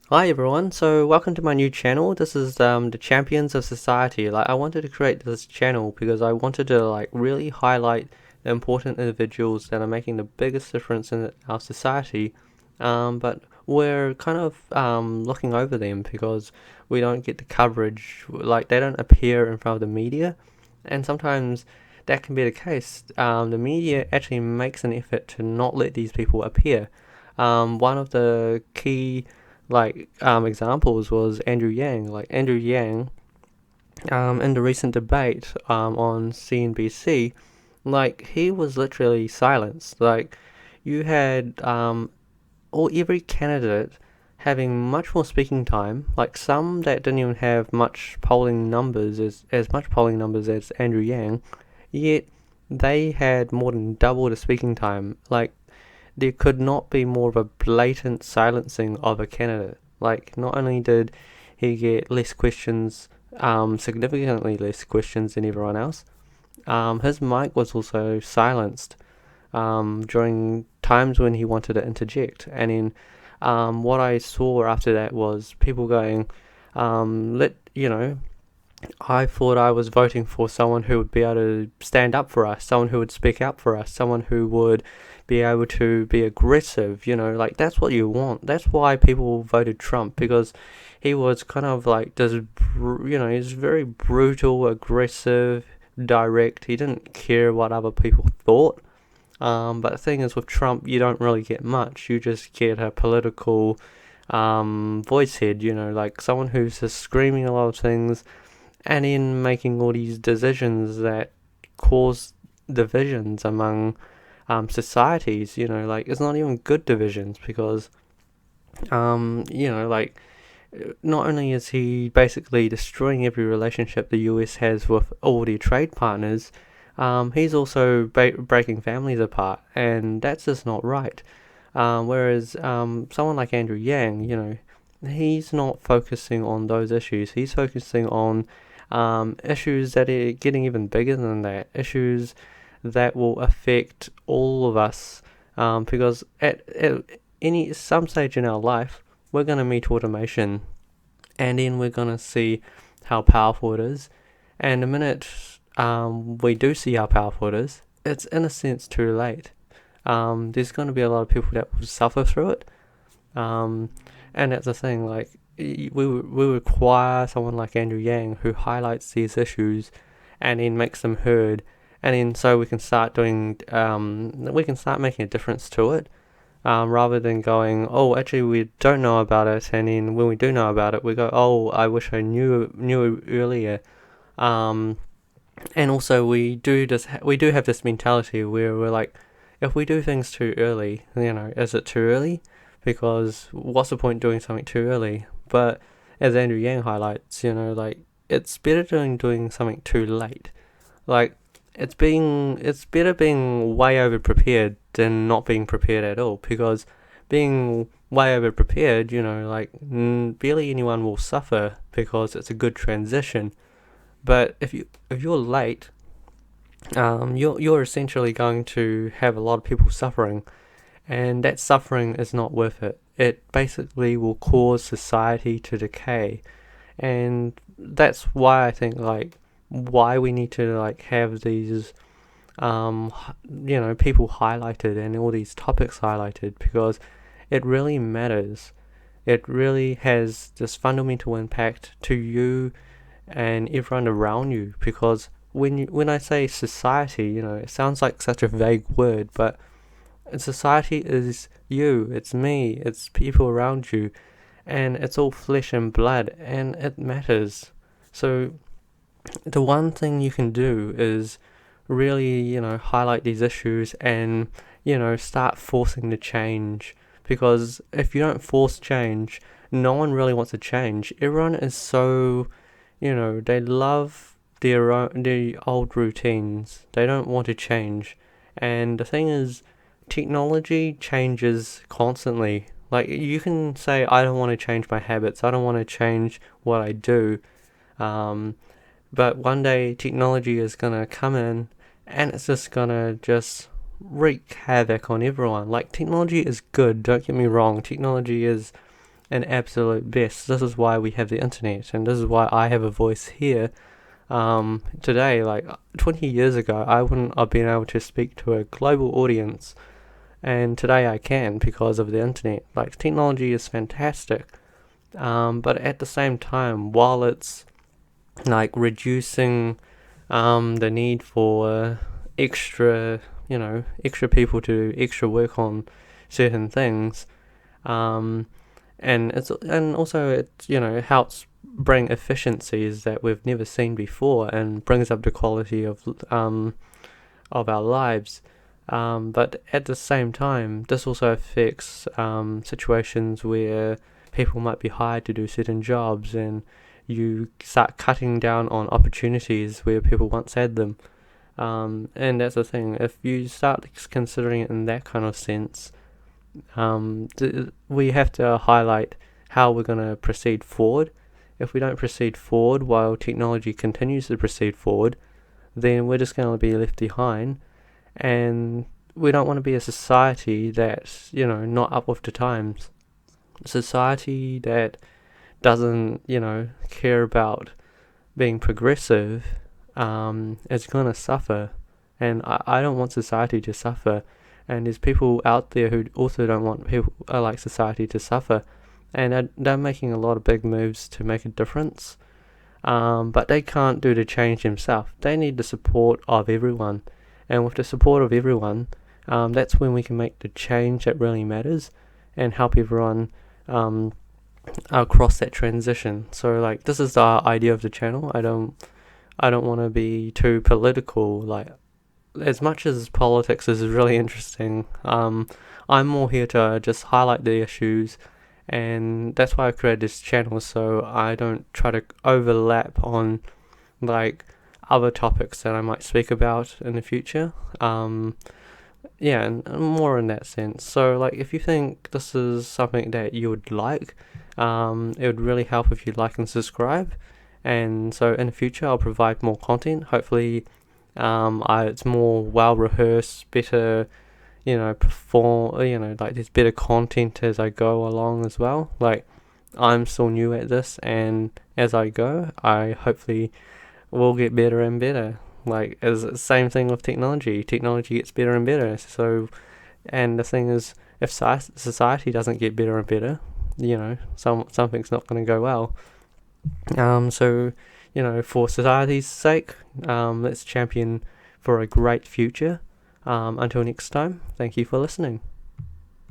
Hi everyone, so welcome to my new channel. This is the Champions of Society. I wanted to create this channel because I wanted to really highlight the important individuals that are making the biggest difference in our society. But we're kind of looking over them because we don't get the coverage. They don't appear in front of the media, and sometimes that can be the case. The media actually makes an effort to not let these people appear. One of the key examples was Andrew Yang. Andrew Yang, in the recent debate on CNBC, he was literally silenced. You had every candidate having much more speaking time. Some that didn't even have much polling numbers as much polling numbers as Andrew Yang, yet they had more than double the speaking time. There could not be more of a blatant silencing of a candidate. Not only did he get less questions, significantly less questions than everyone else, his mic was also silenced during times when he wanted to interject. And then what I saw after that was people going, I thought I was voting for someone who would be able to stand up for us, someone who would speak up for us, someone who would be able to be aggressive. That's what you want. That's why people voted Trump, because he was kind of like this, he's very brutal, aggressive, direct. He didn't care what other people thought. But the thing is, with Trump, you don't really get much. You just get a political voice head, someone who's just screaming a lot of things and in making all these decisions that cause divisions among societies. It's not even good divisions because, um, you know, like, not only is he basically destroying every relationship the US has with all their trade partners, he's also breaking families apart, and that's just not right. Whereas someone like Andrew Yang, he's not focusing on those issues. He's focusing on issues that are getting even bigger than that, issues that will affect all of us. Because at any some stage in our life, we're going to meet automation, and then we're going to see how powerful it is. And the minute we do see how powerful it is, it's in a sense too late. There's going to be a lot of people that will suffer through it. Um, and that's the thing, we require someone like Andrew Yang who highlights these issues and then makes them heard, and then so we can start making a difference to it, rather than going, oh, actually we don't know about it, and then when we do know about it, we go, oh, I wish I knew earlier. Um, and also we do have this mentality where we're like, if we do things too early, is it too early? Because what's the point doing something too early? But as Andrew Yang highlights, it's better doing something too late. Like it's better being way over prepared than not being prepared at all, because being way over prepared, barely anyone will suffer because it's a good transition. But if you're late, you're essentially going to have a lot of people suffering, and that suffering is not worth it. It basically will cause society to decay, and that's why I think why we need to have these people highlighted and all these topics highlighted, because it really matters. It really has this fundamental impact to you and everyone around you, because when I say society, it sounds like such a vague word, but society is you, it's me, it's people around you, and it's all flesh and blood, and it matters. So the one thing you can do is really, highlight these issues and, start forcing the change. Because if you don't force change, no one really wants to change. Everyone is so, they love their old routines. They don't want to change. And the thing is, technology changes constantly. You can say, I don't want to change my habits. I don't want to change what I do. Um, but one day technology is gonna come in, and it's just gonna just wreak havoc on everyone. Technology is good. Don't get me wrong. Technology is an absolute best. This is why we have the internet, and this is why I have a voice here. Today, like 20 years ago, I wouldn't have been able to speak to a global audience, and today I can because of the internet. Like, technology is fantastic, but at the same time, while it's like reducing the need for extra people to do extra work on certain things, um, and also it helps bring efficiencies that we've never seen before and brings up the quality of our lives. But at the same time, this also affects situations where people might be hired to do certain jobs, and you start cutting down on opportunities where people once had them. And that's the thing. If you start considering it in that kind of sense, we have to highlight how we're going to proceed forward. If we don't proceed forward while technology continues to proceed forward, then we're just going to be left behind. And we don't want to be a society that's, not up with the times. A society that doesn't, care about being progressive is going to suffer. And I don't want society to suffer. And there's people out there who also don't want people like society to suffer. And they're making a lot of big moves to make a difference. But they can't do the change themselves. They need the support of everyone. And with the support of everyone, that's when we can make the change that really matters and help everyone across that transition. So, like, this is the idea of the channel. I don't want to be too political. Like, as much as politics is really interesting, I'm more here to just highlight the issues, and that's why I created this channel, so I don't try to overlap on like other topics that I might speak about in the future. Yeah, and more in that sense. So, like, if you think this is something that you would like, it would really help if you like and subscribe. And so in the future, I'll provide more content. Hopefully, it's more well rehearsed, better, perform. Like, there's better content as I go along as well. Like, I'm still new at this, and as I go, I hopefully will get better and better. Like, as the same thing with technology. Technology gets better and better. So, and the thing is, if society doesn't get better and better, something's not going to go well. So, for society's sake, let's champion for a great future. Until next time, thank you for listening.